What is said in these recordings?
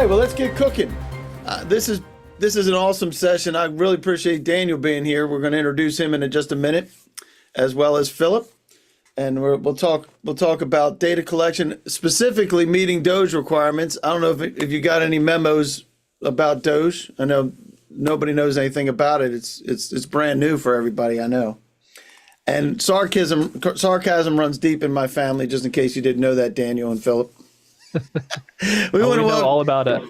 right, well, let's get cooking. This is an awesome session. I really appreciate Daniel being here. We're going to introduce him in just a minute, as well as Philip, and we'll talk about data collection, specifically meeting DOGE requirements. I don't know if you got any memos about DOGE. I know nobody knows anything about it. It's brand new for everybody, I know. And sarcasm runs deep in my family, just in case you didn't know that, Daniel and Philip. we know all about it.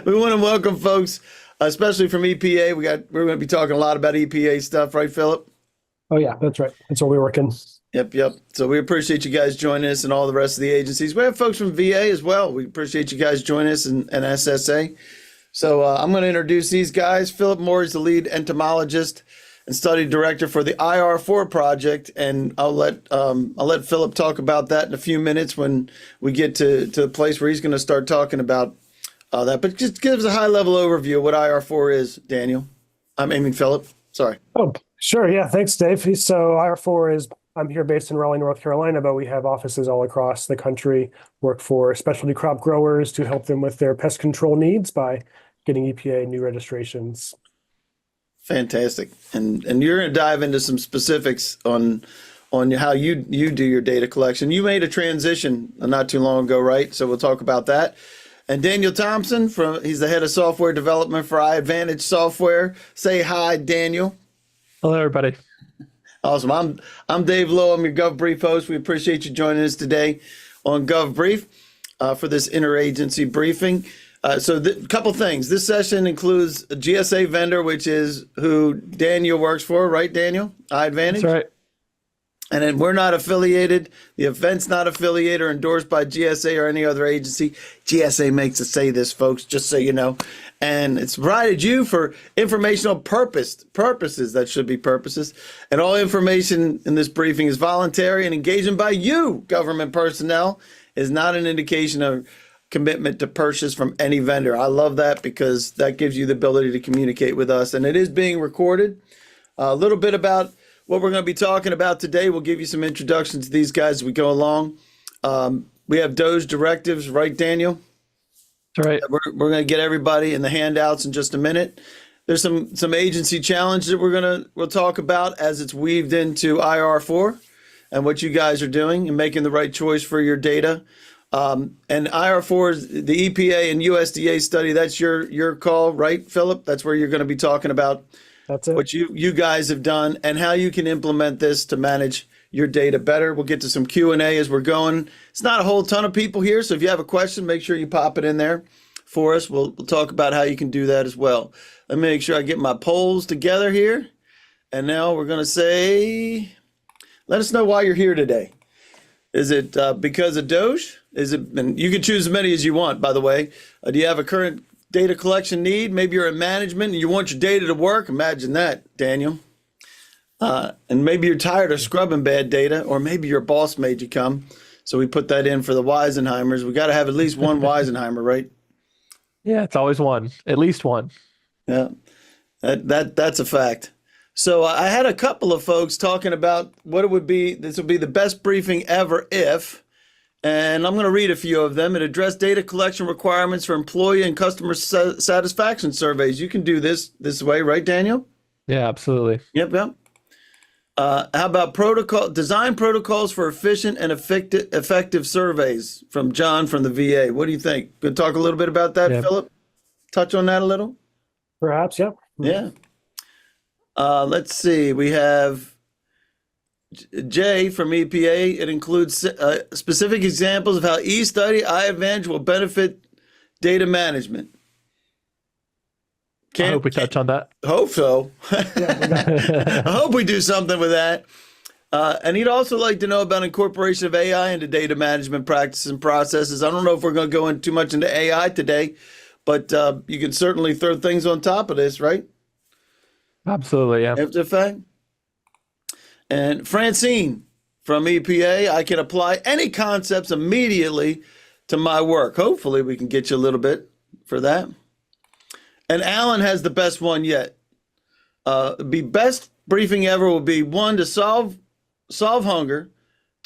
We want to welcome folks, especially from EPA. We're going to be talking a lot about EPA stuff, right, Philip? Oh yeah, that's right. That's what we're working. Yep. So we appreciate you guys joining us and all the rest of the agencies. We have folks from VA as well. We appreciate you guys joining us and SSA. So I'm going to introduce these guys. Philip Moore is the lead entomologist and study director for the IR4 project, and I'll let Philip talk about that in a few minutes when we get to the place where he's going to start talking about that. But just give us a high level overview of what IR4 is, Daniel. Philip. Sorry. Oh, sure. Yeah. Thanks, Dave. So IR4 is, I'm here based in Raleigh, North Carolina, but we have offices all across the country, work for specialty crop growers to help them with their pest control needs by getting EPA new registrations. Fantastic. And you're going to dive into some specifics on how you do your data collection. You made a transition not too long ago, right? So we'll talk about that. And Daniel Thompson, he's the head of software development for iAdvantage software. Say hi, Daniel. Hello, everybody. Awesome. I'm Dave Lowe. I'm your GovBrief host. We appreciate you joining us today on GovBrief for this interagency briefing. So a couple things. This session includes a GSA vendor, which is who Daniel works for, right, Daniel? iAdvantage? That's right. And then we're not affiliated. The event's not affiliated or endorsed by GSA or any other agency. GSA makes us say this, folks, just so you know. And it's provided you for informational purposes that should be purposes. And all information in this briefing is voluntary, and engagement by you, government personnel, is not an indication of commitment to purchase from any vendor. I love that because that gives you the ability to communicate with us, and it is being recorded. A little bit about what we're going to be talking about today. We'll give you some introductions to these guys as we go along. We have DOGE directives, right, Daniel? That's right. We're going to get everybody in the handouts in just a minute. There's some agency challenges that we'll talk about as it's weaved into IR4 and what you guys are doing and making the right choice for your data. And IR4 is the EPA and USDA study. That's your call, right, Philip? That's where you're going to be talking about That's it. what you guys have done and how you can implement this to manage your data better. We'll get to some Q&A as we're going. It's not a whole ton of people here, so if you have a question, make sure you pop it in there for us. We'll talk about how you can do that as well. Let me make sure I get my polls together here. And now we're going to say, let us know why you're here today. Is it because of DOGE? Is it? And you can choose as many as you want, by the way. Do you have a current data collection need? Maybe you're in management and you want your data to work. Imagine that, Daniel. And maybe you're tired of scrubbing bad data, or maybe your boss made you come. So we put that in for the Weisenheimers. We got to have at least one Weisenheimer, right? Yeah, it's always one, at least one. Yeah, that's a fact. So I had a couple of folks talking about what it would be. This would be the best briefing ever if, and I'm going to read a few of them. It addressed data collection requirements for employee and customer satisfaction surveys. You can do this way, right, Daniel? Yeah, absolutely. Yep. How about design protocols for efficient and effective surveys from John from the VA? What do you think? Could talk a little bit about that, Philip? Touch on that a little? Perhaps, yeah. Yeah. Let's see. We have Jay from EPA. It includes specific examples of how e-study iAdvantage will benefit data management. I hope we touch on that. Hope so. I hope we do something with that. And he'd also like to know about incorporation of AI into data management practices and processes. I don't know if we're going to go in too much into AI today, but you can certainly throw things on top of this, right? Absolutely, yeah. After the fact. And Francine from EPA, I can apply any concepts immediately to my work. Hopefully we can get you a little bit for that. And Alan has the best one yet. The best briefing ever will be 1, to solve hunger,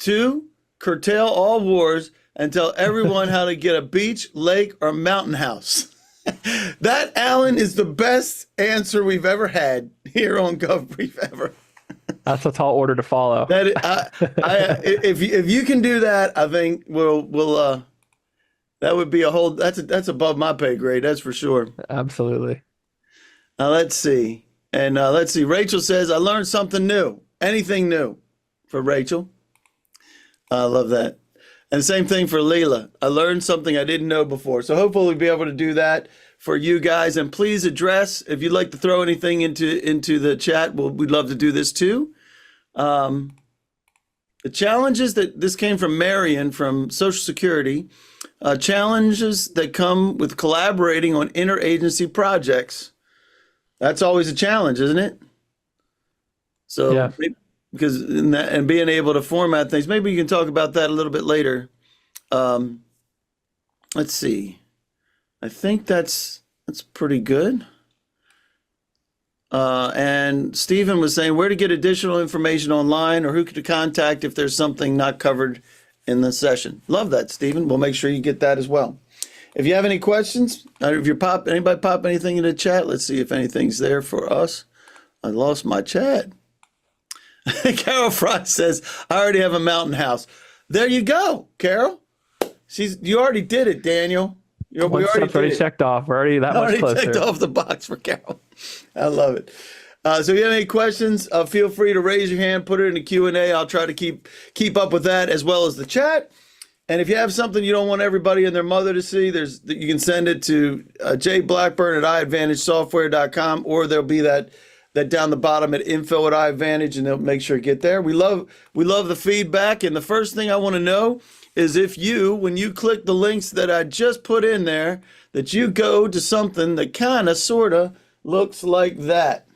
2, curtail all wars, and tell everyone how to get a beach, lake, or mountain house. That, Alan, is the best answer we've ever had here on GovBrief ever. That's a tall order to follow. If you can do that, I think we'll that would be that's above my pay grade, that's for sure. Absolutely. Let's see. And let's see. Rachel says, I learned something new. Anything new for Rachel? I love that. And same thing for Leela. I learned something I didn't know before. So hopefully we'll be able to do that for you guys. And please address, if you'd like to throw anything into the chat, we'd love to do this too. The challenges that this came from Marion from Social Security, challenges that come with collaborating on interagency projects. That's always a challenge, isn't it? So, yeah. Because and being able to format things, maybe you can talk about that a little bit later. Let's see. I think that's pretty good. And Stephen was saying where to get additional information online or who to contact if there's something not covered in the session. Love that, Stephen. We'll make sure you get that as well. If you have any questions, if anybody pop anything in the chat, let's see if anything's there for us. I lost my chat. Carol Fry says, I already have a mountain house. There you go, Carol. You already did it, Daniel. We already checked off. We're already that much closer. Checked off the box for Carol. I love it. So if you have any questions, feel free to raise your hand, put it in the Q&A. I'll try to keep up with that as well as the chat. And if you have something you don't want everybody and their mother to see, you can send it to Jay Blackburn at iAdvantagesoftware.com, or there'll be that down the bottom at info@iAdvantage, and they'll make sure to get there. We love the feedback. And the first thing I want to know is if when you click the links that I just put in there, that you go to something that kind of, sort of looks like that.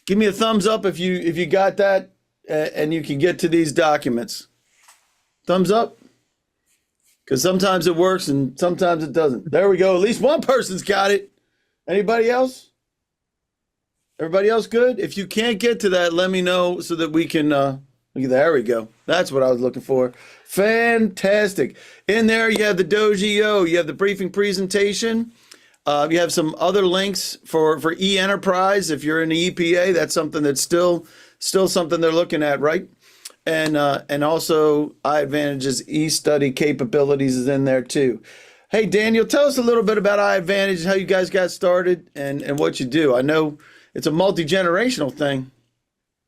Give me a thumbs up if you got that and you can get to these documents. Thumbs up. Because sometimes it works and sometimes it doesn't. There we go. At least one person's got it. Anybody else? Everybody else good? If you can't get to that, let me know so that we can, there we go. That's what I was looking for. Fantastic. In there, you have the DOGE EO, you have the briefing presentation. You have some other links for E-Enterprise. If you're in the EPA, that's something that's still something they're looking at, right? And also iAdvantage's e-study capabilities is in there too. Hey, Daniel, tell us a little bit about iAdvantage, how you guys got started and what you do. I know it's a multi-generational thing.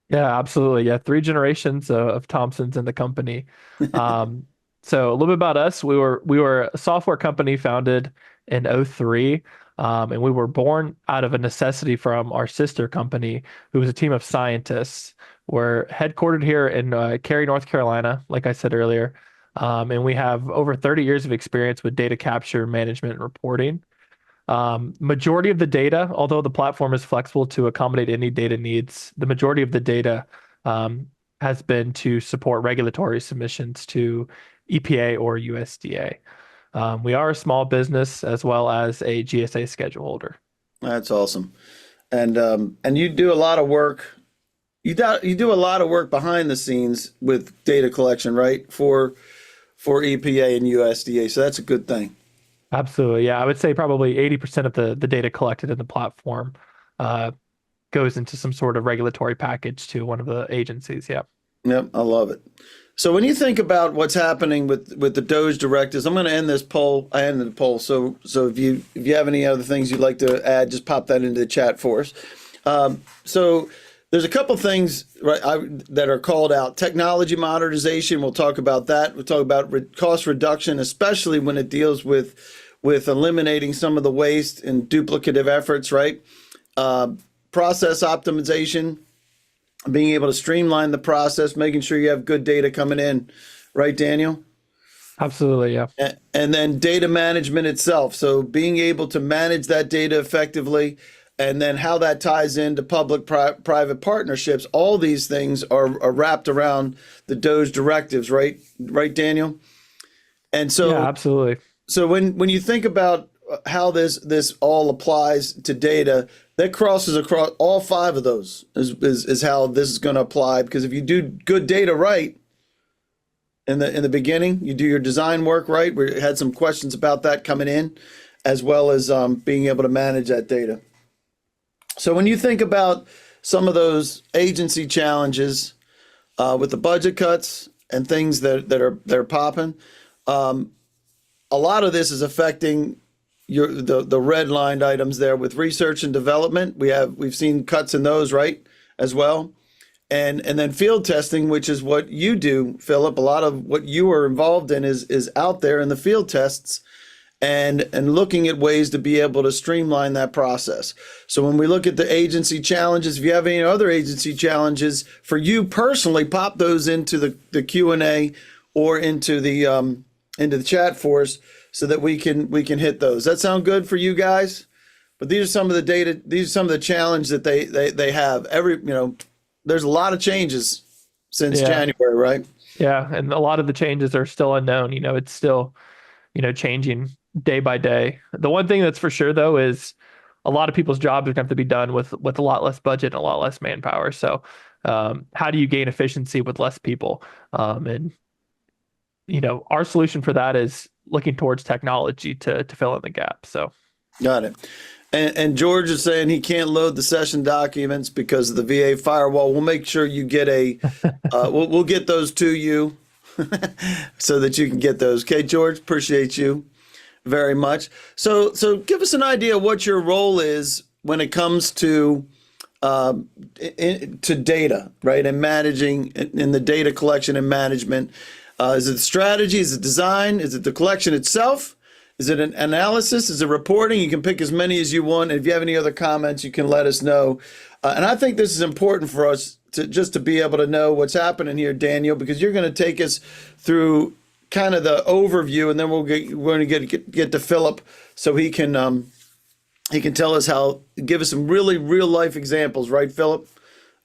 Yeah, absolutely. Yeah, 3 generations of Thompsons in the company. So a little bit about us. We were a software company founded in 2003, and we were born out of a necessity from our sister company, who was a team of scientists. We're headquartered here in Cary, North Carolina, like I said earlier, and we have over 30 years of experience with data capture, management, and reporting. Majority of the data, although the platform is flexible to accommodate any data needs, the majority of the data has been to support regulatory submissions to EPA or USDA. We are a small business as well as a GSA schedule holder. That's awesome. And you do a lot of work. You do a lot of work behind the scenes with data collection, right? For EPA and USDA. So that's a good thing. Absolutely. Yeah. I would say probably 80% of the data collected in the platform goes into some sort of regulatory package to one of the agencies. Yeah. Yep. I love it. So when you think about what's happening with the DOGE directives, I'm going to end this poll. I ended the poll. So if you have any other things you'd like to add, just pop that into the chat for us. So there's a couple things that are called out. Technology modernization, we'll talk about that. We'll talk about cost reduction, especially when it deals with eliminating some of the waste and duplicative efforts, right? Process optimization, being able to streamline the process, making sure you have good data coming in, right, Daniel? Absolutely, yeah. And then data management itself. So being able to manage that data effectively, and then how that ties into public-private partnerships. All these things are wrapped around the DOGE directives, right? Right, Daniel? And so, yeah, absolutely. So when you think about how this all applies to data, that crosses across all 5 of those is how this is going to apply. Because if you do good data right, in the beginning. You do your design work, right? We had some questions about that coming in, as well as being able to manage that data. So when you think about some of those agency challenges with the budget cuts and things that are popping, a lot of this is affecting the redlined items there with research and development. We've seen cuts in those, right, as well. And then field testing, which is what you do, Philip. A lot of what you are involved in is out there in the field tests and looking at ways to be able to streamline that process. So when we look at the agency challenges, if you have any other agency challenges for you personally, pop those into the Q&A or into the chat for us so that we can hit those. That sound good for you guys? But these are some of the data, these are some of the challenges that they have. There's a lot of changes since January, right? Yeah, and a lot of the changes are still unknown. It's still, changing day by day. The one thing that's for sure, though, is a lot of people's jobs are going to have to be done with a lot less budget and a lot less manpower. So how do you gain efficiency with less people? And our solution for that is looking towards technology to fill in the gap. So got it. And George is saying he can't load the session documents because of the VA firewall. We'll make sure you get we'll get those to you so that you can get those. Okay, George, appreciate you very much. So give us an idea of what your role is when it comes to data, right? And managing in the data collection and management. Is it strategy? Is it design? Is it the collection itself? Is it an analysis? Is it reporting? You can pick as many as you want. And if you have any other comments, you can let us know. And I think this is important for us to be able to know what's happening here, Daniel, because you're going to take us through kind of the overview, and then we're going to get to Philip so he can tell us give us some really real life examples, right, Philip?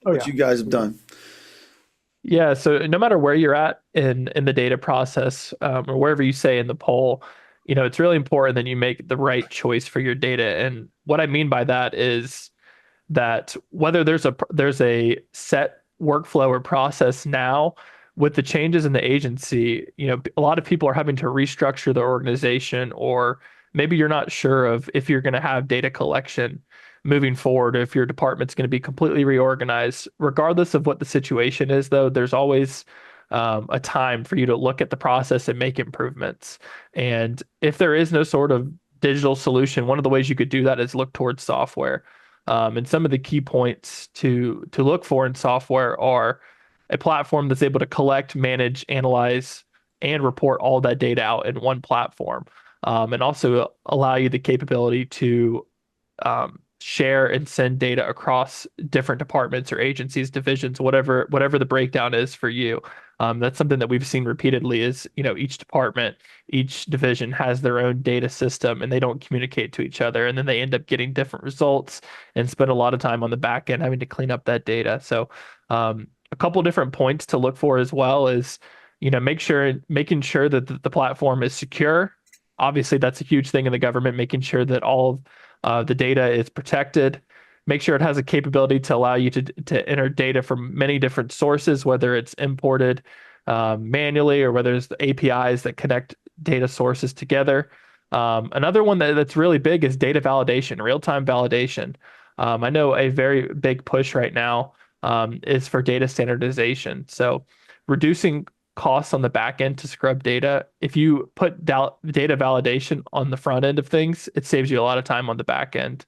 What you guys have done. Yeah, so no matter where you're at in the data process or wherever you say in the poll, it's really important that you make the right choice for your data. And what I mean by that is that whether there's a set workflow or process now, with the changes in the agency, a lot of people are having to restructure their organization, or maybe you're not sure of if you're going to have data collection moving forward, if your department's going to be completely reorganized. Regardless of what the situation is, though, there's always a time for you to look at the process and make improvements. And if there is no sort of digital solution, one of the ways you could do that is look towards software. And some of the key points to look for in software are a platform that's able to collect, manage, analyze, and report all that data out in one platform, and also allow you the capability to share and send data across different departments or agencies, divisions, whatever the breakdown is for you. That's something that we've seen repeatedly is, each department, each division has their own data system and they don't communicate to each other. And then they end up getting different results and spend a lot of time on the back end having to clean up that data. So a couple different points to look for as well is, making sure that the platform is secure. Obviously, that's a huge thing in the government, making sure that all the data is protected. Make sure it has a capability to allow you to enter data from many different sources, whether it's imported manually or whether it's the APIs that connect data sources together. Another one that's really big is data validation, real-time validation. I know a very big push right now is for data standardization. So reducing costs on the back end to scrub data. If you put data validation on the front end of things, it saves you a lot of time on the back end.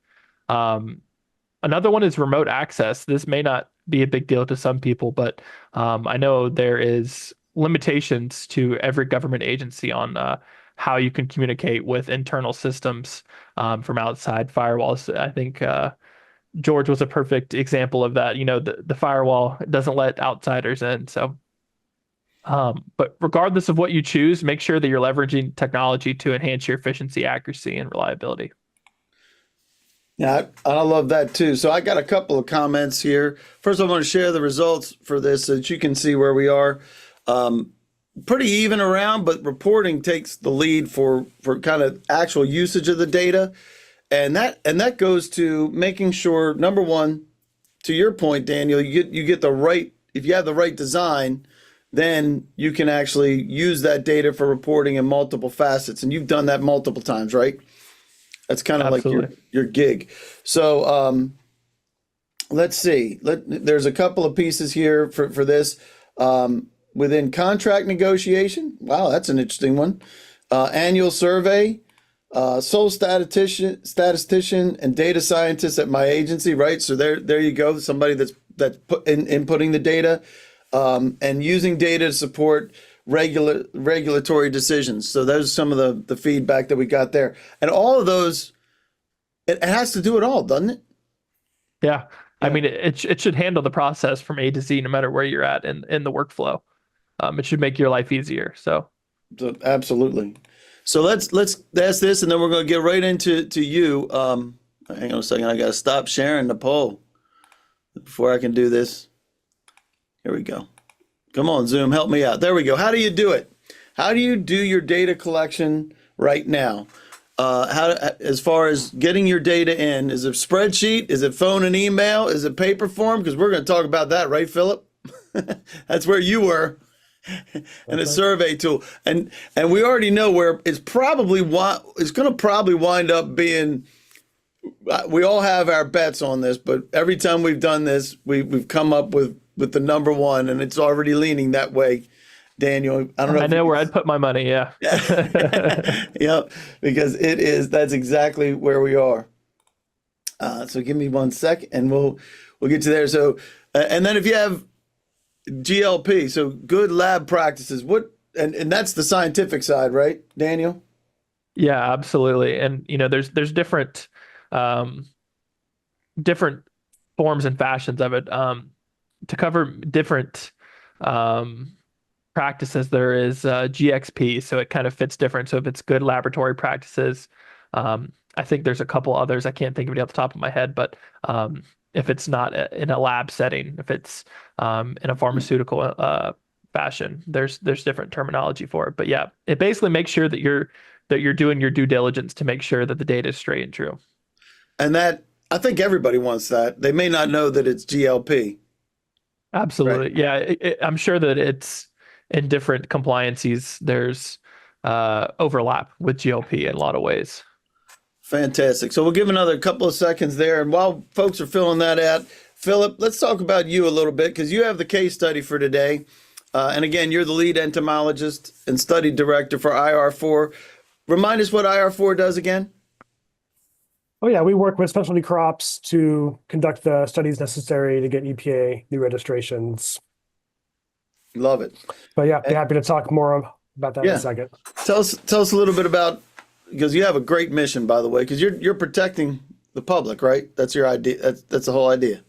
Another one is remote access. This may not be a big deal to some people, but I know there is limitations to every government agency on how you can communicate with internal systems from outside firewalls. I think George was a perfect example of that. The firewall doesn't let outsiders in. So, but regardless of what you choose, make sure that you're leveraging technology to enhance your efficiency, accuracy, and reliability. Yeah, I love that too. So I got a couple of comments here. First, I want to share the results for this so that you can see where we are. Pretty even around, but reporting takes the lead for kind of actual usage of the data. And that goes to making sure, number one, to your point, Daniel, you get the right, if you have the right design, then you can actually use that data for reporting in multiple facets. And you've done that multiple times, right? That's kind of like your gig. So let's see. There's a couple of pieces here for this. Within contract negotiation, wow, that's an interesting one. Annual survey, sole statistician and data scientist at my agency, right? So there you go. Somebody that's inputting the data and using data to support regulatory decisions. So those are some of the feedback that we got there. And all of those, it has to do it all, doesn't it? Yeah. I mean, it should handle the process from A to Z, no matter where you're at in the workflow. It should make your life easier. So absolutely. So let's ask this, and then we're going to get right into you. Hang on a second. I got to stop sharing the poll before I can do this. Here we go. Come on, Zoom, help me out. There we go. How do you do it? How do you do your data collection right now? As far as getting your data in, is it spreadsheet? Is it phone and email? Is it paper form? Because we're going to talk about that, right, Philip? That's where you were. And a survey tool. And we already know where it's going to probably wind up being. We all have our bets on this, but every time we've done this, we've come up with the number one, and it's already leaning that way. Daniel, I don't know. I know where I'd put my money. Yeah. Yep, because that's exactly where we are. So give me 1 sec, and we'll get to there. So, and then if you have GLP, so good lab practices, and that's the scientific side, right, Daniel? Yeah, absolutely. And there's different forms and fashions of it. To cover different practices, there is GXP, so it kind of fits different. So if it's good laboratory practices, I think there's a couple others. I can't think of it off the top of my head, but if it's not in a lab setting, if it's in a pharmaceutical fashion, there's different terminology for it. But yeah, it basically makes sure that you're doing your due diligence to make sure that the data is straight and true. And that, I think everybody wants that. They may not know that it's GLP. Absolutely. Right. Yeah, I'm sure that it's in different compliances. There's overlap with GLP in a lot of ways. Fantastic. So we'll give another couple of seconds there. And while folks are filling that out, Philip, let's talk about you a little bit, because you have the case study for today. And again, you're the lead entomologist and study director for IR4. Remind us what IR4 does again. Oh, yeah, we work with specialty crops to conduct the studies necessary to get EPA new registrations. Love it. But yeah, be happy to talk more about that in a second. Tell us a little bit about, because you have a great mission, by the way, because you're protecting the public, right? That's your idea. That's the whole idea.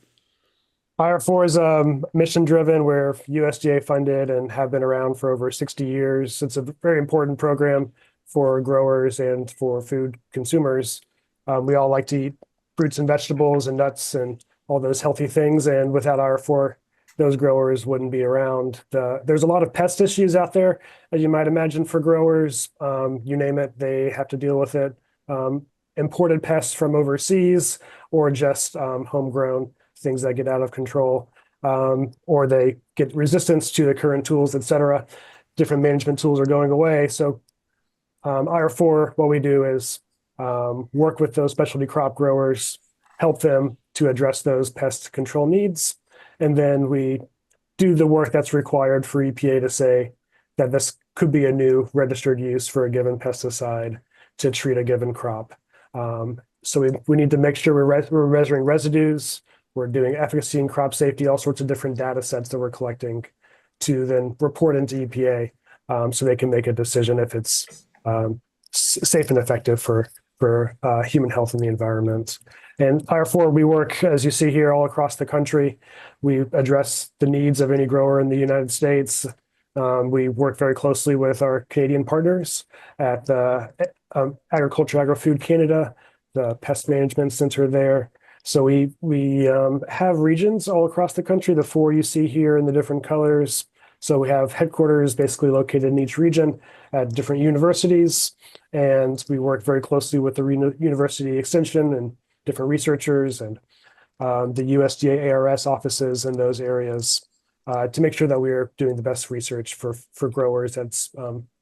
IR4 is mission driven. We're USDA funded and have been around for over 60 years. It's a very important program for growers and for food consumers. We all like to eat fruits and vegetables and nuts and all those healthy things. And without IR4, those growers wouldn't be around. There's a lot of pest issues out there, as you might imagine, for growers. You name it, they have to deal with it. Imported pests from overseas, or just homegrown things that get out of control, or they get resistance to the current tools, et cetera. Different management tools are going away. So IR4, what we do is work with those specialty crop growers, help them to address those pest control needs. And then we do the work that's required for EPA to say that this could be a new registered use for a given pesticide to treat a given crop. So we need to make sure we're measuring residues, we're doing efficacy and crop safety, all sorts of different data sets that we're collecting to then report into EPA so they can make a decision if it's safe and effective for human health and the environment. And IR4, we work, as you see here, all across the country. We address the needs of any grower in the United States. We work very closely with our Canadian partners at the Agriculture Agri-Food Canada, the Pest Management Center there. So we have regions all across the country, the 4 you see here in the different colors. So we have headquarters basically located in each region at different universities, and we work very closely with the university extension and different researchers and the USDA ARS offices in those areas to make sure that we're doing the best research for growers that's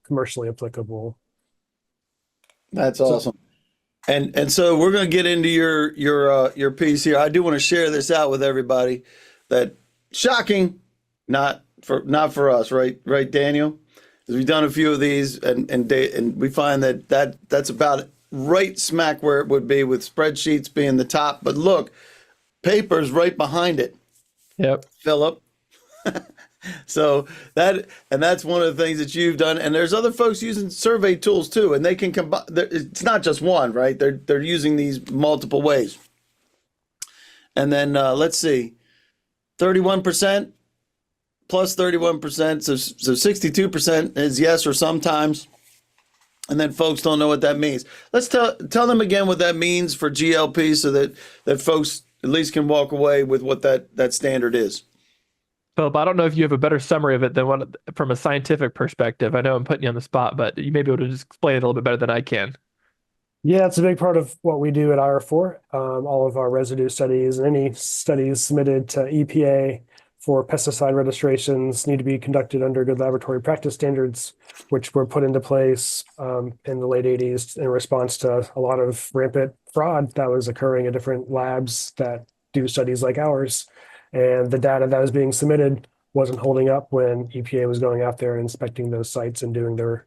commercially applicable. That's awesome. And so we're going to get into your piece here. I do want to share this out with everybody. That shocking, not for us, right, Daniel? 'Cause we've done a few of these, and we find that's about right smack where it would be, with spreadsheets being the top. But look, paper's right behind it. Yep. Philip. So that's one of the things that you've done, and there's other folks using survey tools too, and they can combine. It's not just one, right? They're using these multiple ways. And then let's see, 31% plus 31%, so 62% is yes or sometimes, and then folks don't know what that means. Let's tell them again what that means for GLP, so that folks at least can walk away with what that standard is. Philip, I don't know if you have a better summary of it than one from a scientific perspective. I know I'm putting you on the spot, but you may be able to just explain it a little bit better than I can. Yeah, it's a big part of what we do at IR4. All of our residue studies and any studies submitted to EPA for pesticide registrations need to be conducted under good laboratory practice standards, which were put into place in the late 80s in response to a lot of rampant fraud that was occurring at different labs that do studies like ours. And the data that was being submitted wasn't holding up when EPA was going out there and inspecting those sites and doing their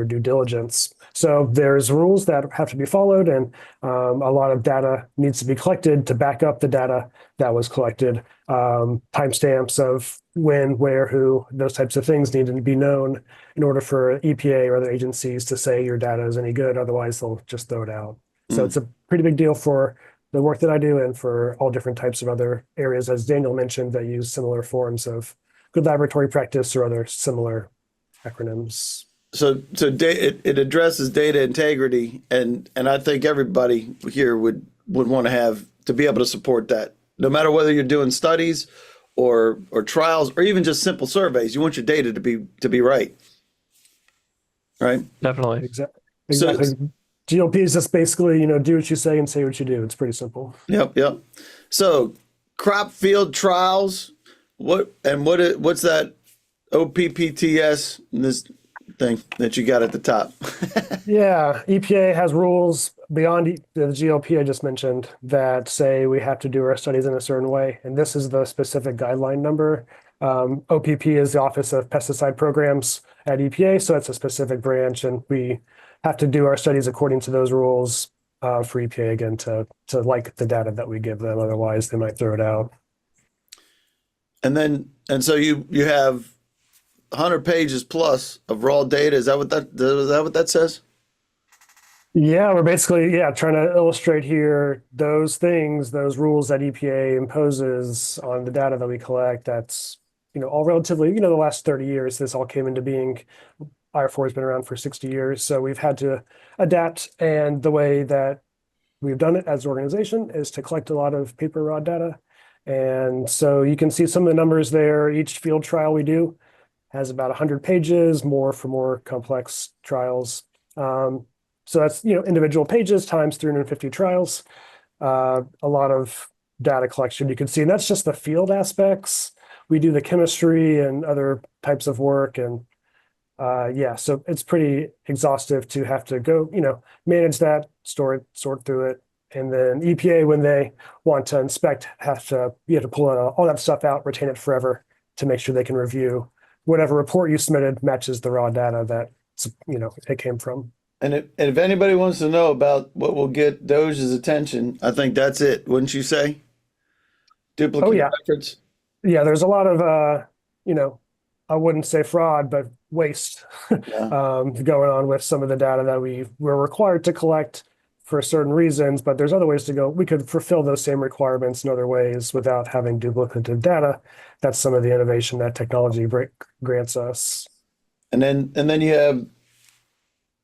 due diligence. So there's rules that have to be followed, and a lot of data needs to be collected to back up the data that was collected. Timestamps of when, where, who, those types of things need to be known in order for EPA or other agencies to say your data is any good. Otherwise, they'll just throw it out. So it's a pretty big deal for the work that I do and for all different types of other areas, as Daniel mentioned, that use similar forms of good laboratory practice or other similar acronyms. So it addresses data integrity, and I think everybody here would want to be able to support that. No matter whether you're doing studies or trials or even just simple surveys, you want your data to be right. Right? Definitely. Exactly. So, GLP is just basically, do what you say and say what you do. It's pretty simple. Yep. So crop field trials, what's that OPPTS, this thing that you got at the top? Yeah, EPA has rules beyond the GLP I just mentioned that say we have to do our studies in a certain way. And this is the specific guideline number. OPP is the Office of Pesticide Programs at EPA. So it's a specific branch, and we have to do our studies according to those rules for EPA again to like the data that we give them. Otherwise, they might throw it out. And so you have 100 pages plus of raw data. Is that what that says? Yeah, we're basically trying to illustrate here those things, those rules that EPA imposes on the data that we collect. That's all relatively the last 30 years. This all came into being. IR4 has been around for 60 years, so we've had to adapt. And the way that we've done it as an organization is to collect a lot of paper raw data. And so you can see some of the numbers there. Each field trial we do has about 100 pages, more for more complex trials. So that's individual pages times 350 trials. A lot of data collection you can see, and that's just the field aspects. We do the chemistry and other types of work, and so it's pretty exhaustive to have to go, manage that, store it, sort through it. And then EPA, when they want to inspect, you have to pull all that stuff out, retain it forever to make sure they can review whatever report you submitted matches the raw data that, it came from. And if anybody wants to know about what will get DOGE's attention, I think that's it. Wouldn't you say? Duplicate records. Yeah, there's a lot of, I wouldn't say fraud, but waste going on with some of the data that we were required to collect for certain reasons, but there's other ways to go. We could fulfill those same requirements in other ways without having duplicative data. That's some of the innovation that technology grants us. And then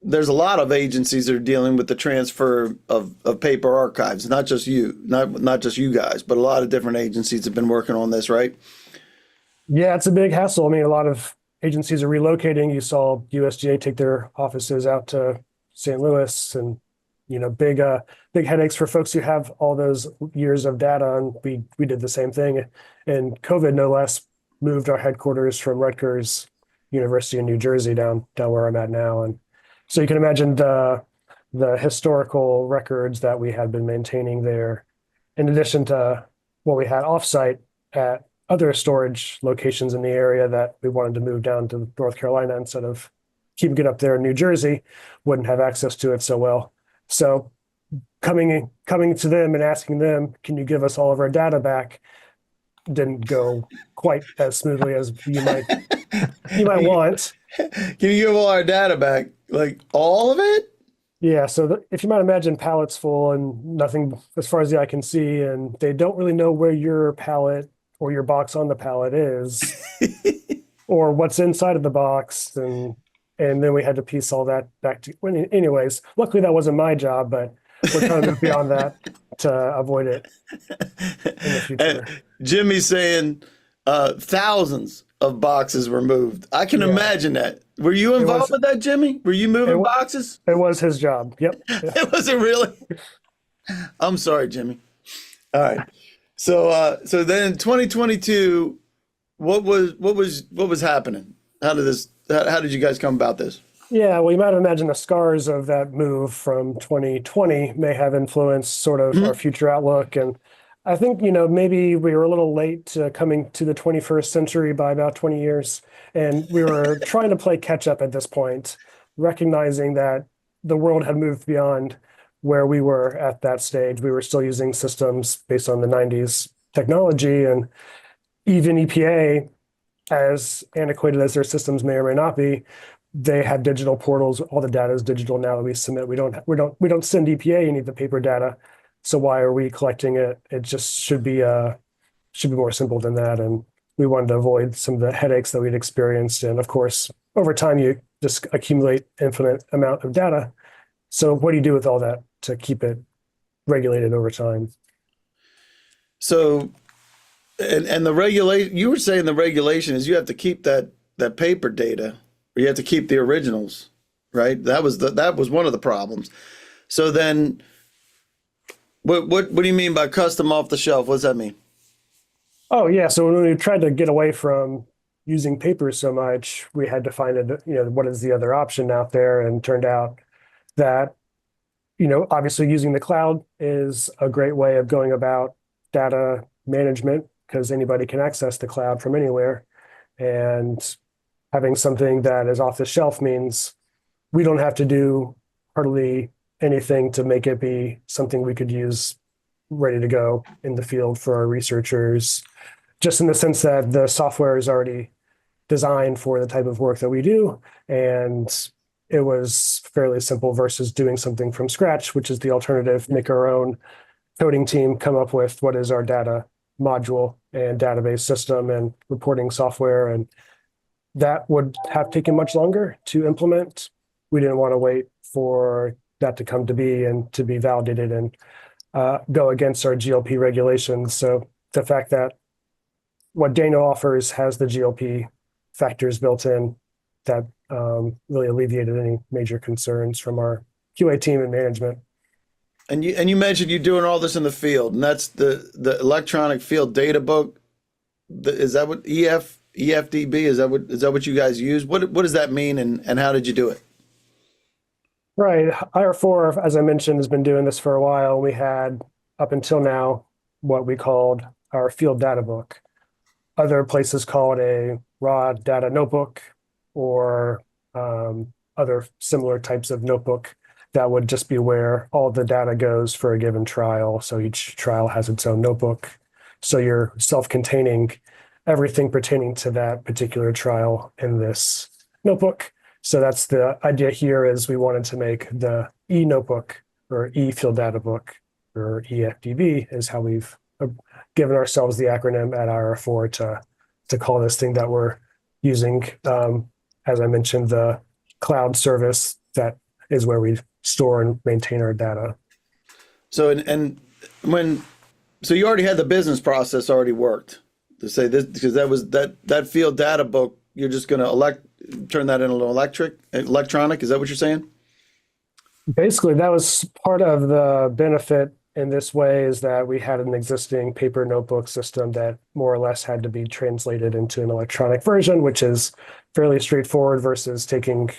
there's a lot of agencies that are dealing with the transfer of paper archives, not just you guys, but a lot of different agencies have been working on this, right? Yeah, it's a big hassle. I mean, a lot of agencies are relocating. You saw USDA take their offices out to St. Louis, and big headaches for folks who have all those years of data. And we did the same thing, and COVID no less moved our headquarters from Rutgers University in New Jersey down where I'm at now. And so you can imagine the historical records that we had been maintaining there, in addition to what we had offsite at other storage locations in the area that we wanted to move down to North Carolina instead of keeping it up there in New Jersey, wouldn't have access to it so well. So coming to them and asking them, can you give us all of our data back, didn't go quite as smoothly as you might want. Can you give all our data back? Like all of it? Yeah, so if you might imagine pallets full and nothing as far as the eye can see, and they don't really know where your pallet or your box on the pallet is, or what's inside of the box, and then we had to piece all that back to. Anyways, luckily that wasn't my job, but we're trying to move beyond that to avoid it in the future. Jimmy's saying thousands of boxes were moved. I can imagine that. Were you involved with that, Jimmy? Were you moving boxes? It was his job. Yep. It wasn't really. I'm sorry, Jimmy. All right. So then in 2022, what was happening? How did you guys come about this? Yeah, well, you might imagine the scars of that move from 2020 may have influenced sort of our future outlook. And I think, maybe we were a little late to coming to the 21st century by about 20 years. And we were trying to play catch up at this point, recognizing that the world had moved beyond where we were at that stage. We were still using systems based on the 90s technology, and even EPA, as antiquated as their systems may or may not be, they have digital portals. All the data is digital now that we submit. We don't send EPA any of the paper data. So why are we collecting it? It just should be more simple than that. And we wanted to avoid some of the headaches that we'd experienced. And of course, over time, you just accumulate infinite amount of data. So what do you do with all that to keep it regulated over time? So, and the regulation, you were saying the regulation is you have to keep that paper data, or you have to keep the originals, right? That was one of the problems. So then, what do you mean by custom off the shelf? What does that mean? Oh yeah, so when we tried to get away from using paper so much, we had to find what is the other option out there, and turned out that obviously using the cloud is a great way of going about data management, because anybody can access the cloud from anywhere. And having something that is off the shelf means we don't have to do hardly anything to make it be something we could use ready to go in the field for our researchers, just in the sense that the software is already designed for the type of work that we do. And it was fairly simple versus doing something from scratch, which is the alternative, make our own coding team, come up with what is our data module and database system and reporting software. And that would have taken much longer to implement. We didn't want to wait for that to come to be and to be validated and go against our GLP regulations. So the fact that what Dano offers has the GLP factors built in, that really alleviated any major concerns from our QA team and management. And you mentioned you're doing all this in the field, and that's the electronic field data book. Is that what EFDB? Is that what you guys use? What does that mean, and how did you do it? Right. IR4, as I mentioned, has been doing this for a while. We had, up until now, what we called our field data book. Other places call it a raw data notebook, or other similar types of notebook that would just be where all the data goes for a given trial. So each trial has its own notebook. So you're self-containing everything pertaining to that particular trial in this notebook. So that's the idea here, is we wanted to make the e-notebook, or e-field data book, or EFDB is how we've given ourselves the acronym at IR4 to call this thing that we're using. As I mentioned, the cloud service that is where we store and maintain our data. So so you already had the business process already worked to say this, because that field data book, you're just going to turn that into electronic. Is that what you're saying? Basically, that was part of the benefit in this way is that we had an existing paper notebook system that more or less had to be translated into an electronic version, which is fairly straightforward versus taking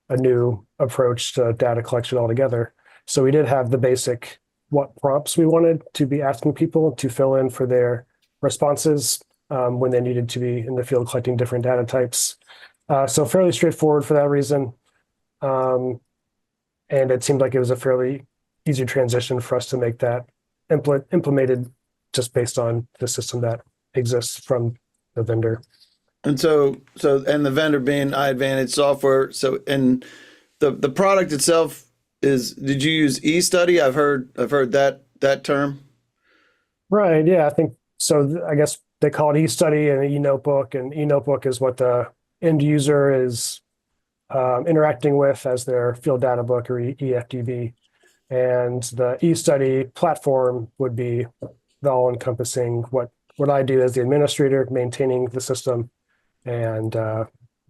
a new approach to data collection altogether. So we did have the basic what prompts we wanted to be asking people to fill in for their responses when they needed to be in the field collecting different data types. So fairly straightforward for that reason. And it seemed like it was a fairly easy transition for us to make that implemented just based on the system that exists from the vendor. And and the vendor being iAdvantage software. So, and the product itself did you use eStudy? I've heard that term. Right. Yeah. I think so. I guess they call it eStudy and eNotebook, and eNotebook is what the end user is interacting with as their field data book or EFDB. And the eStudy platform would be the all-encompassing what I do as the administrator, maintaining the system and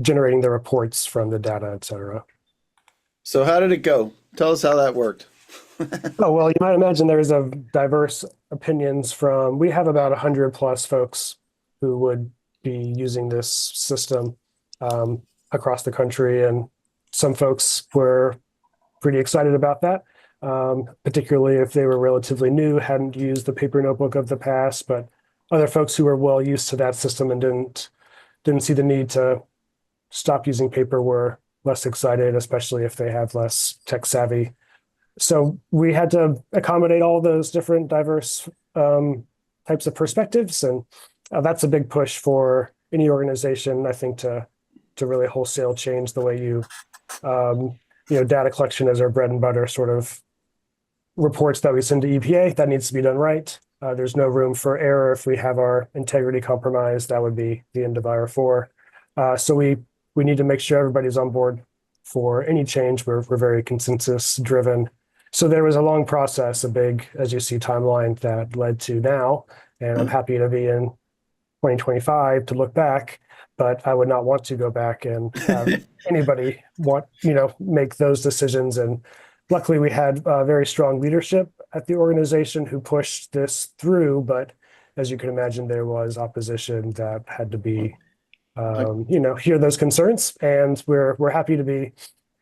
generating the reports from the data, et cetera. So how did it go? Tell us how that worked. Oh, well, you might imagine there's a diverse opinions from, we have about 100 plus folks who would be using this system across the country. And some folks were pretty excited about that, particularly if they were relatively new, hadn't used the paper notebook of the past, but other folks who were well used to that system and didn't see the need to stop using paper were less excited, especially if they have less tech savvy. So we had to accommodate all those different diverse types of perspectives. And that's a big push for any organization, I think, to really wholesale change the way you data collection is our bread and butter sort of reports that we send to EPA. That needs to be done right. There's no room for error. If we have our integrity compromised, that would be the end of IR4. So we need to make sure everybody's on board for any change. We're very consensus driven. So there was a long process, a big, as you see, timeline that led to now. And I'm happy to be in 2025 to look back, but I would not want to go back and have anybody make those decisions. And luckily we had very strong leadership at the organization who pushed this through. But as you can imagine, there was opposition that had to be, hear those concerns. And we're happy to be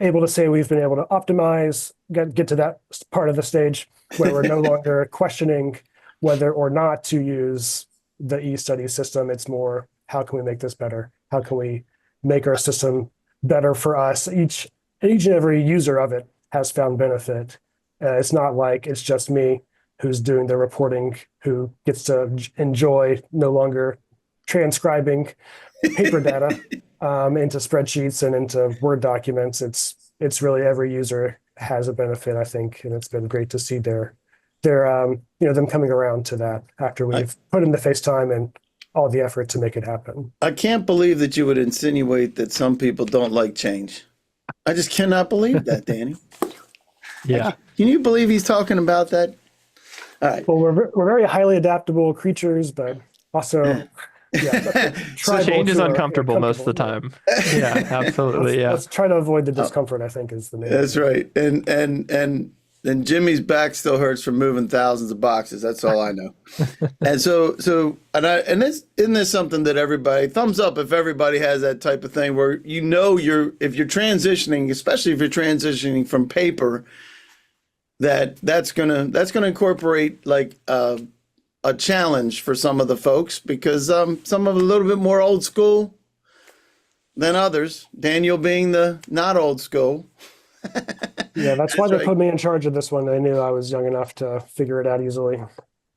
able to say we've been able to optimize, get to that part of the stage where we're no longer questioning whether or not to use the eStudy system. It's more, how can we make this better? How can we make our system better for us? Each and every user of it has found benefit. It's not like it's just me who's doing the reporting, who gets to enjoy no longer transcribing paper data into spreadsheets and into Word documents. It's really every user has a benefit, I think, and it's been great to see them coming around to that after we've put in the face time and all the effort to make it happen. I can't believe that you would insinuate that some people don't like change. I just cannot believe that, Danny. Yeah. Can you believe he's talking about that? All right. Well, we're very highly adaptable creatures, but also So change is uncomfortable most of the time. Yeah, absolutely. Let's try to avoid the discomfort, I think, is the main. That's right. And Jimmy's back still hurts from moving thousands of boxes. That's all I know. And isn't this something that everybody, thumbs up if everybody has that type of thing where if you're transitioning, especially if you're transitioning from paper, that's gonna incorporate like a challenge for some of the folks because some of a little bit more old school than others. Daniel being the not old school. Yeah, that's why they put me in charge of this one. They knew I was young enough to figure it out easily.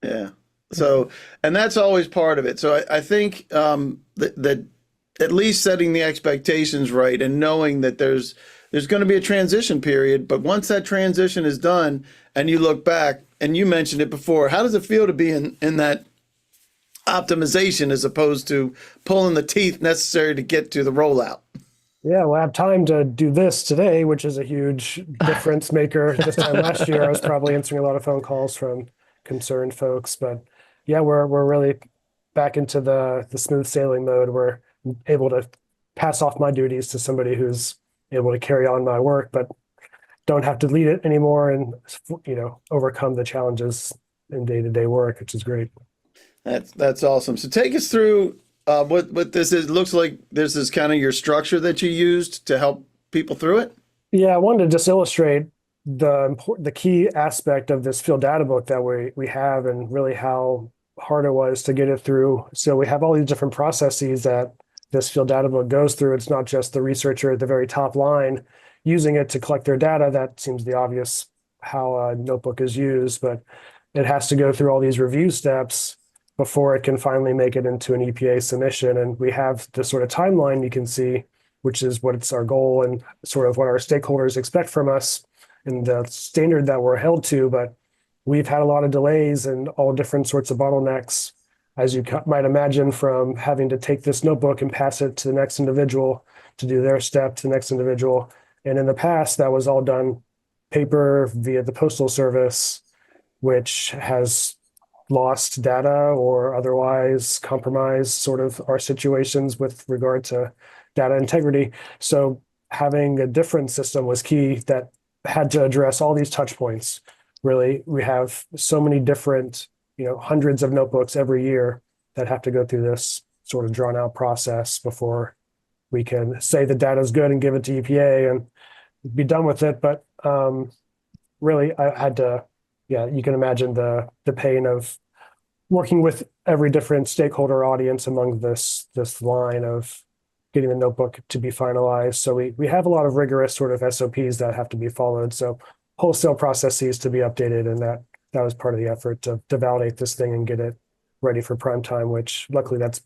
Yeah. So, and that's always part of it. So I think that at least setting the expectations right and knowing that there's going to be a transition period, but once that transition is done and you look back, and you mentioned it before, how does it feel to be in that optimization as opposed to pulling the teeth necessary to get to the rollout? Yeah, well, I have time to do this today, which is a huge difference maker. This time last year, I was probably answering a lot of phone calls from concerned folks. But yeah, we're really back into the smooth sailing mode. We're able to pass off my duties to somebody who's able to carry on my work. But don't have to lead it anymore and, overcome the challenges in day-to-day work, which is great. That's awesome. So take us through what this is. It looks like this is kind of your structure that you used to help people through it. Yeah, I wanted to just illustrate the key aspect of this field data book that we have, and really how hard it was to get it through. So we have all these different processes that this field data book goes through. It's not just the researcher at the very top line using it to collect their data. That seems the obvious how a notebook is used, but it has to go through all these review steps before it can finally make it into an EPA submission. And we have the sort of timeline you can see, which is what it's our goal and sort of what our stakeholders expect from us and the standard that we're held to. But we've had a lot of delays and all different sorts of bottlenecks, as you might imagine, from having to take this notebook and pass it to the next individual to do their step to the next individual. And in the past, that was all done paper via the Postal Service, which has lost data or otherwise compromised sort of our situations with regard to data integrity. So having a different system was key that had to address all these touch points. Really, we have so many different, hundreds of notebooks every year that have to go through this sort of drawn out process before we can say the data is good and give it to EPA and be done with it. But really, I had to, you can imagine the pain of working with every different stakeholder audience among this line of getting the notebook to be finalized. So we have a lot of rigorous sort of SOPs that have to be followed. So wholesale processes to be updated, and that was part of the effort to validate this thing and get it ready for prime time, which luckily that's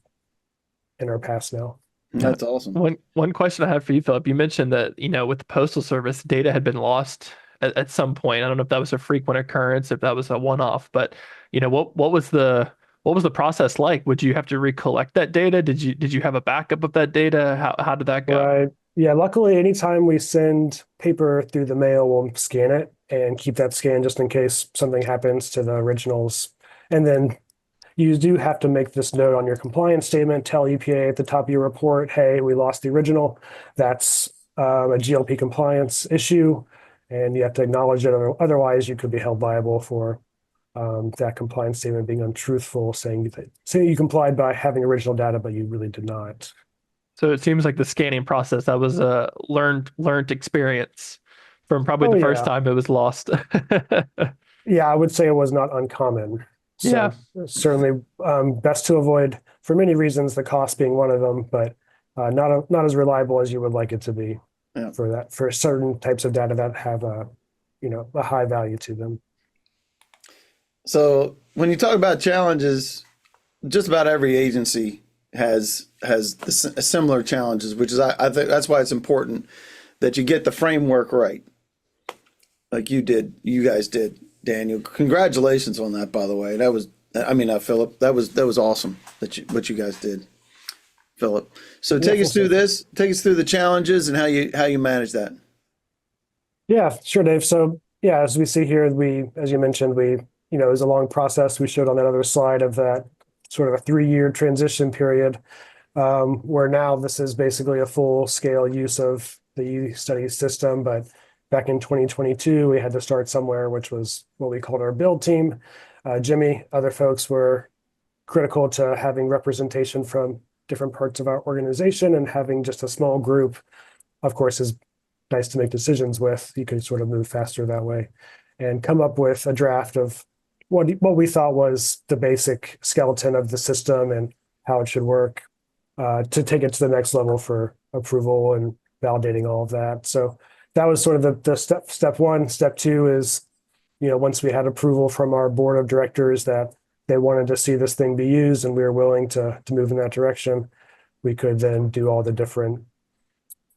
in our past now. That's awesome. One question I have for you, Philip, you mentioned that, with the Postal Service, data had been lost at some point. I don't know if that was a frequent occurrence, if that was a one-off, but what was the process like? Would you have to recollect that data? Did you have a backup of that data? How did that go? Right. Yeah, luckily anytime we send paper through the mail, we'll scan it and keep that scan just in case something happens to the originals. And then you do have to make this note on your compliance statement, tell EPA at the top of your report, hey, we lost the original. That's a GLP compliance issue, and you have to acknowledge it. Otherwise, you could be held liable for that compliance statement being untruthful, saying you complied by having original data, but you really did not. So it seems like the scanning process, that was a learned experience from probably the first time it was lost. Yeah, I would say it was not uncommon. So certainly best to avoid for many reasons, the cost being one of them, but not as reliable as you would like it to be for certain types of data that have a high value to them. So when you talk about challenges, just about every agency has similar challenges, which is I think that's why it's important that you get the framework right, like you guys did, Daniel. Congratulations on that, by the way. That was, Philip, that was awesome what you guys did, Philip. So take us through the challenges and how you manage that. Yeah, sure, Dave. So yeah, as we see here, as you mentioned, it was a long process. We showed on that other slide of that sort of a 3-year transition period, where now this is basically a full-scale use of the e-study system. But back in 2022, we had to start somewhere, which was what we called our build team. Jimmy, other folks were critical to having representation from different parts of our organization, and having just a small group, of course, is nice to make decisions with. You could sort of move faster that way and come up with a draft of what we thought was the basic skeleton of the system and how it should work, to take it to the next level for approval and validating all of that. So that was sort of the step one. Step two is, once we had approval from our board of directors that they wanted to see this thing be used and we were willing to move in that direction, we could then do all the different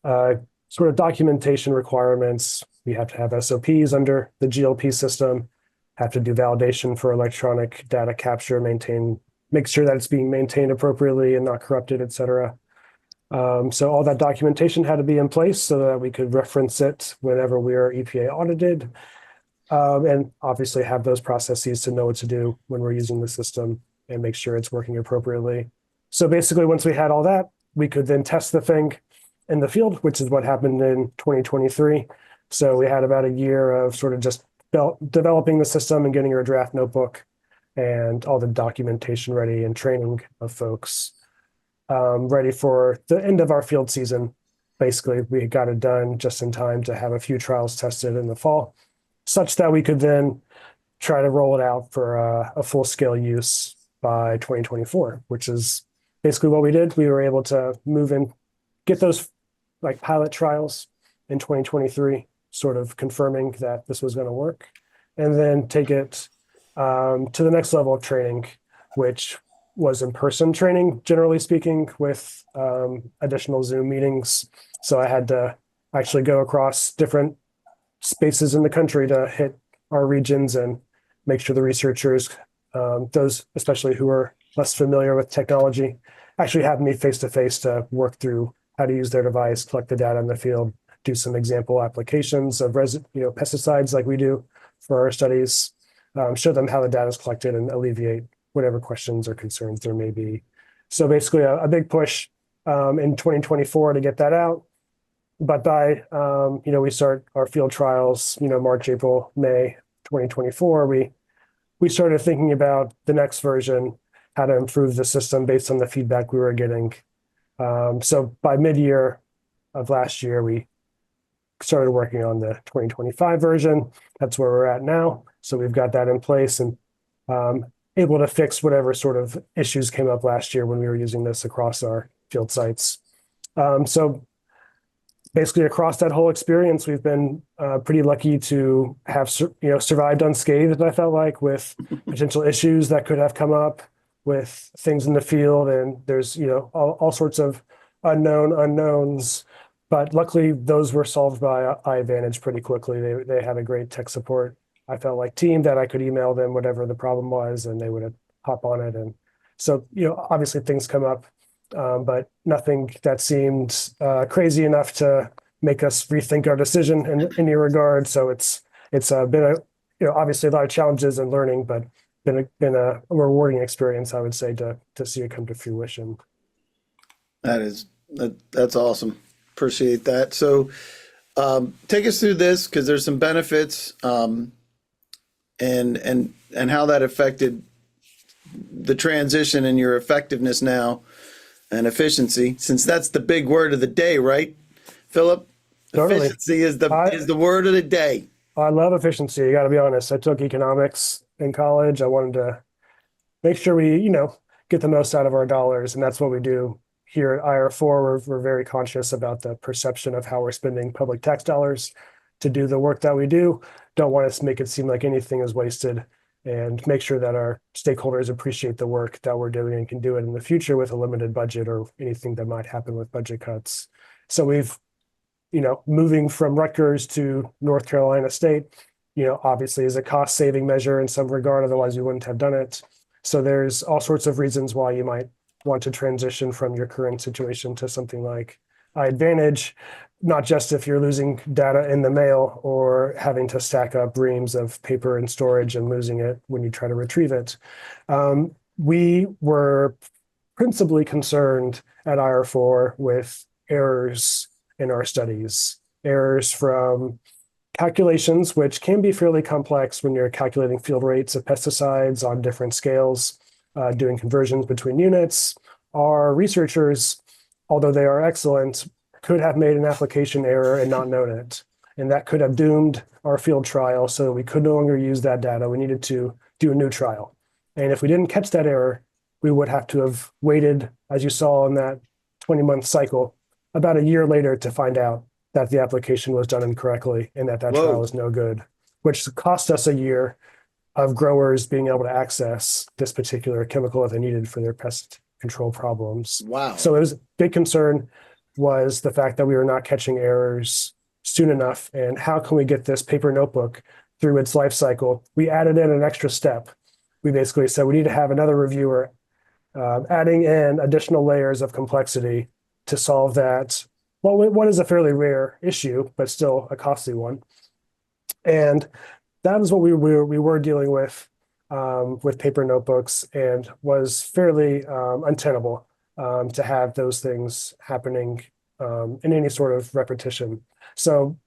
sort of documentation requirements. We have to have SOPs under the GLP system, have to do validation for electronic data capture, make sure that it's being maintained appropriately and not corrupted, et cetera. So all that documentation had to be in place so that we could reference it whenever we are EPA audited, and obviously have those processes to know what to do when we're using the system and make sure it's working appropriately. So basically, once we had all that, we could then test the thing in the field, which is what happened in 2023. So we had about a year of sort of just developing the system and getting our draft notebook and all the documentation ready and training of folks ready for the end of our field season. Basically, we got it done just in time to have a few trials tested in the fall, such that we could then try to roll it out for a full-scale use by 2024, which is basically what we did. We were able to move in, get those like pilot trials in 2023, sort of confirming that this was going to work, and then take it to the next level of training, which was in-person training, generally speaking, with additional Zoom meetings. So I had to actually go across different spaces in the country to hit our regions and make sure the researchers, those especially who are less familiar with technology, actually have me face-to-face to work through how to use their device, collect the data in the field, do some example applications of pesticides like we do for our studies, show them how the data is collected and alleviate whatever questions or concerns there may be. So basically a big push in 2024 to get that out. But by, we start our field trials, March, April, May 2024, we started thinking about the next version, how to improve the system based on the feedback we were getting. So by mid-year of last year, we started working on the 2025 version. That's where we're at now. So we've got that in place and able to fix whatever sort of issues came up last year when we were using this across our field sites. So basically across that whole experience, we've been pretty lucky to have survived unscathed, I felt like, with potential issues that could have come up with things in the field. And there's, all sorts of unknowns. But luckily, those were solved by iAdvantage pretty quickly. They had a great tech support, I felt like, team that I could email them whatever the problem was, and they would hop on it. And so, obviously things come up, but nothing that seemed crazy enough to make us rethink our decision in any regard. So it's been obviously a lot of challenges and learning, but been a rewarding experience, I would say, to see it come to fruition. That's awesome. Appreciate that. So take us through this, because there's some benefits and how that affected the transition and your effectiveness now and efficiency, since that's the big word of the day, right, Philip? Totally. Efficiency is the word of the day. I love efficiency. You got to be honest. I took economics in college. I wanted to make sure we, get the most out of our dollars, and that's what we do here at IR4. We're very conscious about the perception of how we're spending public tax dollars to do the work that we do. Don't want to make it seem like anything is wasted, and make sure that our stakeholders appreciate the work that we're doing and can do it in the future with a limited budget or anything that might happen with budget cuts. So we've, moving from Rutgers to North Carolina State, obviously is a cost saving measure in some regard, otherwise we wouldn't have done it. So there's all sorts of reasons why you might want to transition from your current situation to something like iAdvantage, not just if you're losing data in the mail or having to stack up reams of paper in storage and losing it when you try to retrieve it. We were principally concerned at IR4 with errors in our studies, errors from calculations, which can be fairly complex when you're calculating field rates of pesticides on different scales, doing conversions between units. Our researchers, although they are excellent, could have made an application error and not known it. And that could have doomed our field trial, so we could no longer use that data. We needed to do a new trial. And if we didn't catch that error, we would have to have waited, as you saw in that 20-month cycle, about a year later to find out that the application was done incorrectly and that trial was no good, which cost us a year of growers being able to access this particular chemical that they needed for their pest control problems. Wow. So it was a big concern was the fact that we were not catching errors soon enough. And how can we get this paper notebook through its life cycle? We added in an extra step. We basically said we need to have another reviewer adding in additional layers of complexity to solve that. Well, what is a fairly rare issue, but still a costly one. And that is what we were dealing with paper notebooks, and was fairly untenable to have those things happening in any sort of repetition. So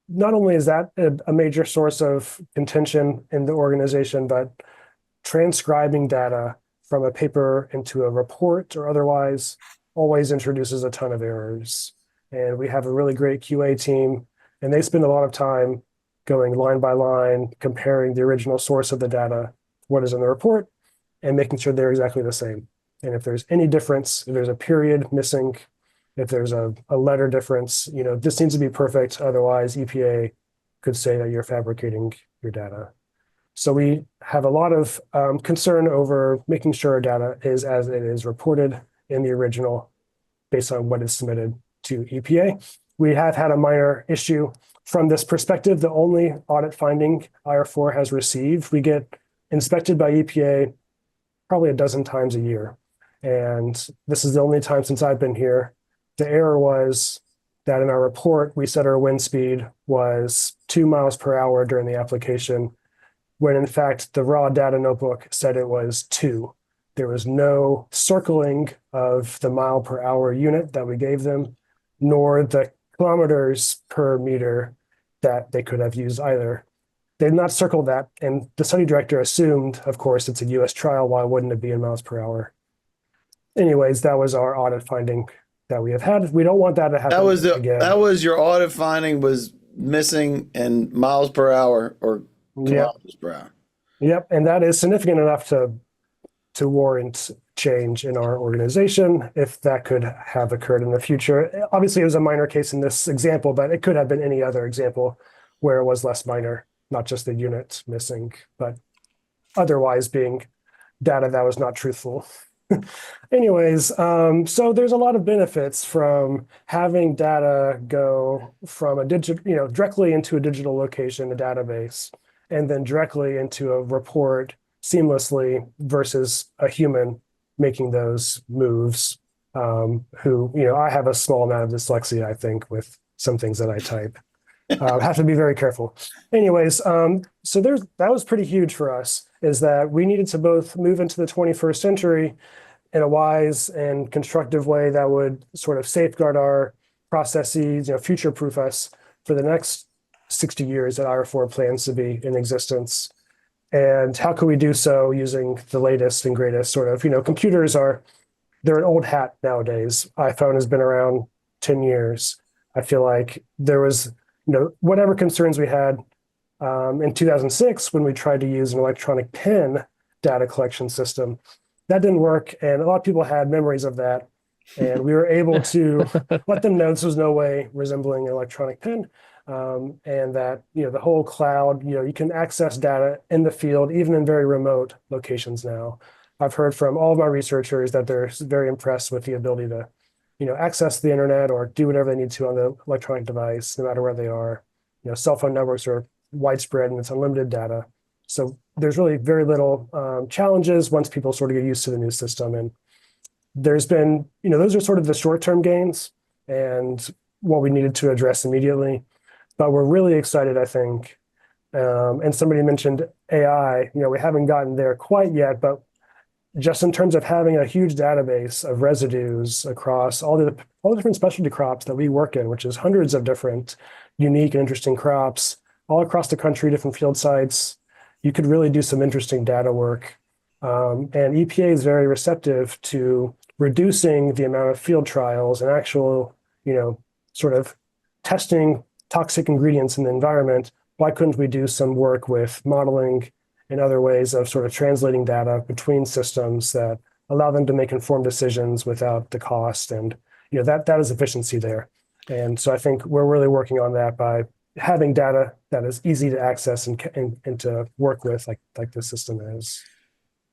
not only is that a major source of contention in the organization, but transcribing data from a paper into a report or otherwise always introduces a ton of errors. And we have a really great QA team, and they spend a lot of time going line by line, comparing the original source of the data, what is in the report, and making sure they're exactly the same. And if there's any difference, if there's a period missing, if there's a letter difference, this needs to be perfect. Otherwise, EPA could say that you're fabricating your data. So we have a lot of concern over making sure our data is as it is reported in the original based on what is submitted to EPA. We have had a minor issue from this perspective. The only audit finding IR4 has received, we get inspected by EPA probably a dozen times a year. And this is the only time since I've been here. The error was that in our report, we said our wind speed was 2 miles per hour during the application, when in fact the raw data notebook said it was 2. There was no circling of the mile per hour unit that we gave them, nor the kilometers per meter that they could have used either. They did not circle that, and the study director assumed, of course, it's a US trial, why wouldn't it be in miles per hour? Anyways, that was our audit finding that we have had. We don't want that to happen again. That was your audit finding, was missing in miles per hour or kilometers per hour. Yep, and that is significant enough to warrant change in our organization if that could have occurred in the future. Obviously, it was a minor case in this example, but it could have been any other example where it was less minor, not just the unit missing, but otherwise being data that was not truthful. Anyways, so there's a lot of benefits from having data go from a digital, directly into a digital location, a database, and then directly into a report seamlessly versus a human making those moves. I have a small amount of dyslexia, I think, with some things that I type. Have to be very careful. Anyways, so that was pretty huge for us, is that we needed to both move into the 21st century in a wise and constructive way that would sort of safeguard our processes, future-proof us for the next 60 years that IR4 plans to be in existence. And how can we do so using the latest and greatest sort of, computers they're an old hat nowadays. iPhone has been around 10 years. I feel like there was, whatever concerns we had in 2006 when we tried to use an electronic pen data collection system, that didn't work. And a lot of people had memories of that. And we were able to let them know this was no way resembling an electronic pen. And that, the whole cloud, you can access data in the field, even in very remote locations now. I've heard from all of my researchers that they're very impressed with the ability to, access the internet or do whatever they need to on the electronic device, no matter where they are. Cell phone networks are widespread and it's unlimited data. So there's really very little challenges once people sort of get used to the new system. And there's been, those are sort of the short-term gains and what we needed to address immediately. But we're really excited, I think. And somebody mentioned AI. We haven't gotten there quite yet, but just in terms of having a huge database of residues across all the different specialty crops that we work in, which is hundreds of different unique and interesting crops all across the country, different field sites, you could really do some interesting data work. And EPA is very receptive to reducing the amount of field trials and actual, sort of testing toxic ingredients in the environment. Why couldn't we do some work with modeling and other ways of sort of translating data between systems that allow them to make informed decisions without the cost? And that is efficiency there. And so I think we're really working on that by having data that is easy to access and to work with, like the system is.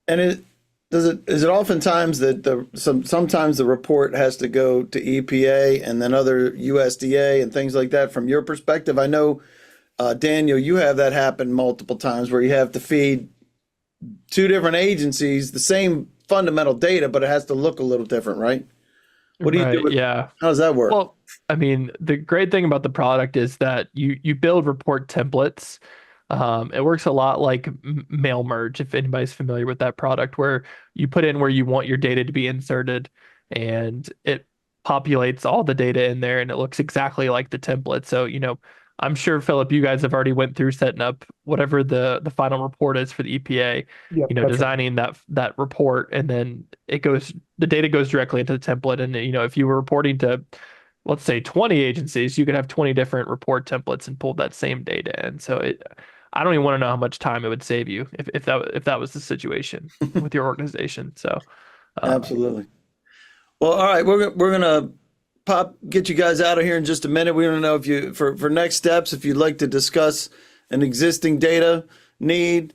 And is it oftentimes that sometimes the report has to go to EPA and then other USDA and things like that? From your perspective, I know, Daniel, you have that happen multiple times where you have to feed two different agencies the same fundamental data, but it has to look a little different, right? What do you do? Yeah. How does that work? Well, I mean, the great thing about the product is that you build report templates. It works a lot like mail merge, if anybody's familiar with that product, where you put in where you want your data to be inserted and it populates all the data in there and it looks exactly like the template. So, I'm sure, Philip, you guys have already went through setting up whatever the final report is for the EPA, Yep, that's right. designing that report, and then the data goes directly into the template. And, if you were reporting to, let's say, 20 agencies, you could have 20 different report templates and pull that same data in. So I don't even want to know how much time it would save you if that was the situation with your organization. So Absolutely. Well, all right, we're gonna get you guys out of here in just a minute. We want to know if you for next steps, if you'd like to discuss an existing data need,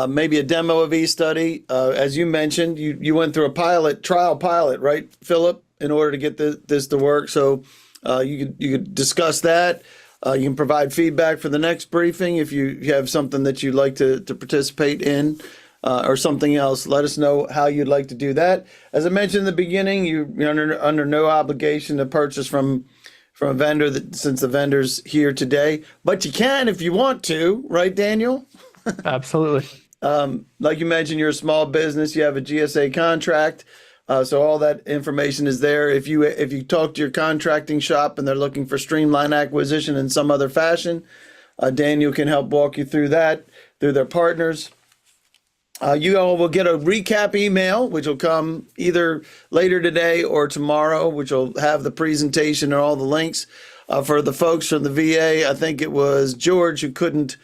maybe a demo of eStudy. As you mentioned, you went through a trial pilot, right, Philip, in order to get this to work. So you could discuss that. You can provide feedback for the next briefing if you have something that you'd like to participate in. Or something else, let us know how you'd like to do that. As I mentioned in the beginning, you're under no obligation to purchase from a vendor since the vendor's here today, but you can if you want to, right, Daniel? absolutely. Like you mentioned, you're a small business, you have a GSA contract, so all that information is there. If you talk to your contracting shop and they're looking for streamlined acquisition in some other fashion, Daniel can help walk you through that through their partners. You all will get a recap email, which will come either later today or tomorrow, which will have the presentation and all the links. For the folks from the VA, I think it was George who couldn't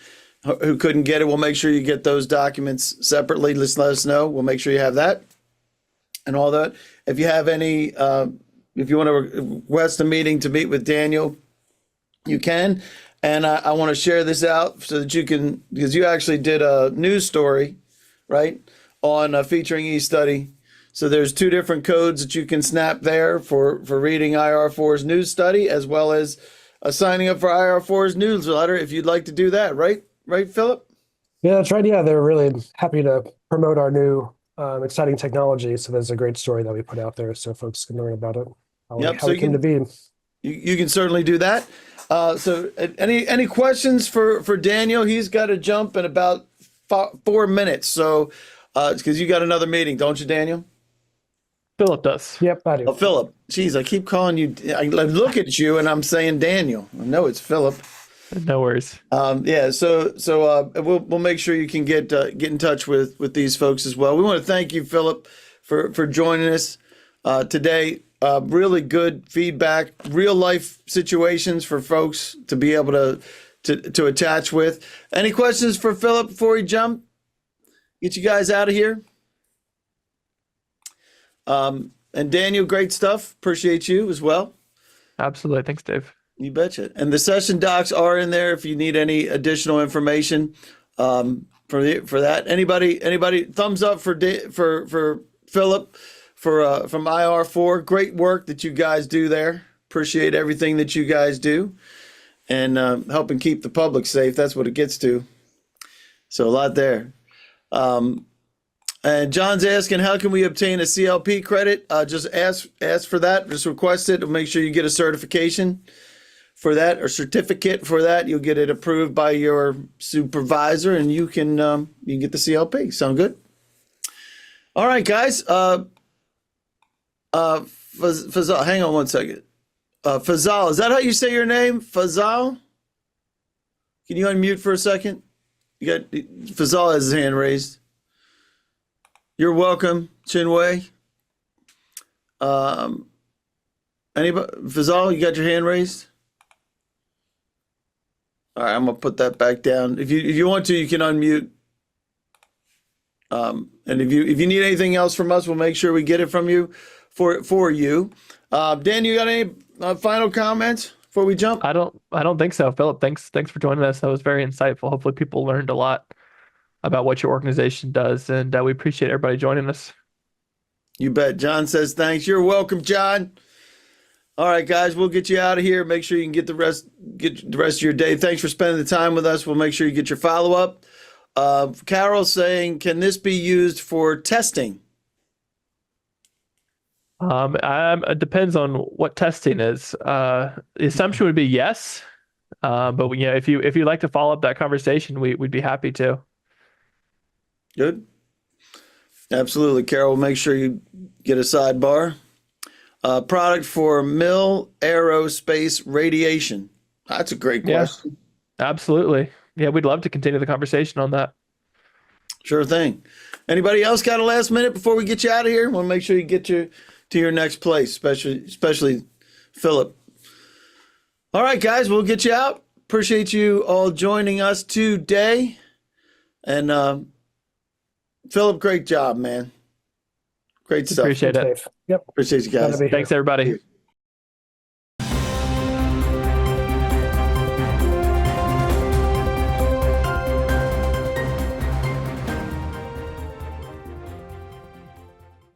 get it. We'll make sure you get those documents separately. Just let us know. We'll make sure you have that and all that. If you have any, if you want to request a meeting to meet with Daniel, you can. And I want to share this out so that you can, because you actually did a news story, right, on featuring eStudy. So there's two different codes that you can snap there for reading IR4's news study, as well as signing up for IR4's newsletter if you'd like to do that, right? Right, Philip? Yeah, that's right. Yeah, they're really happy to promote our new exciting technology. So there's a great story that we put out there so folks can learn about it. How it came to be. You can certainly do that. So any questions for Daniel? He's got to jump in about 4 minutes. So because you got another meeting, don't you, Daniel? Philip does. Yep, I do. Oh, Philip. Geez, I keep calling you. I look at you and I'm saying Daniel. I know it's Philip. No worries. Yeah. So we'll make sure you can get in touch with these folks as well. We want to thank you, Philip, for joining us today. Really good feedback, real life situations for folks to be able to attach with. Any questions for Philip before we jump? Get you guys out of here. And Daniel, great stuff. Appreciate you as well. Absolutely. Thanks, Dave. You betcha. And the session docs are in there if you need any additional information for that. Anybody thumbs up for Philip from IR4. Great work that you guys do there. Appreciate everything that you guys do and helping keep the public safe. That's what it gets to. So a lot there. And John's asking, how can we obtain a CLP credit? Just ask for that. Just request it. We'll make sure you get a certification for that or certificate for that. You'll get it approved by your supervisor, and you can get the CLP. Sound good? All right, guys. Fazal, hang on one second. Fazal, is that how you say your name? Fazal? Can you unmute for a second? You got Fazal has his hand raised. You're welcome, Chinwei. Anybody? Fazal, you got your hand raised? All right, I'm gonna put that back down. If you want to, you can unmute. And if you need anything else from us, we'll make sure we get it from you for you. Dan, you got any final comments before we jump? I don't think so. Philip, thanks for joining us. That was very insightful. Hopefully people learned a lot about what your organization does, and we appreciate everybody joining us. You bet. John says thanks. You're welcome, John. All right, guys, we'll get you out of here. Make sure you can get the rest of your day. Thanks for spending the time with us. We'll make sure you get your follow-up. Carol's saying, can this be used for testing? It depends on what testing is. The assumption would be yes, but if you'd like to follow up that conversation, we'd be happy to. Good. Absolutely, Carol. We'll make sure you get a sidebar. Product for mill aerospace radiation. That's a great Yeah. question. Absolutely. Yeah, we'd love to continue the conversation on that. Sure thing. Anybody else got a last minute before we get you out of here? Want to make sure you get to your next place, especially Philip. All right, guys, we'll get you out. Appreciate you all joining us today. And Philip, great job, man. Great stuff. Appreciate it. Dave. Yep. Appreciate you Glad guys. to be here. Thanks, everybody.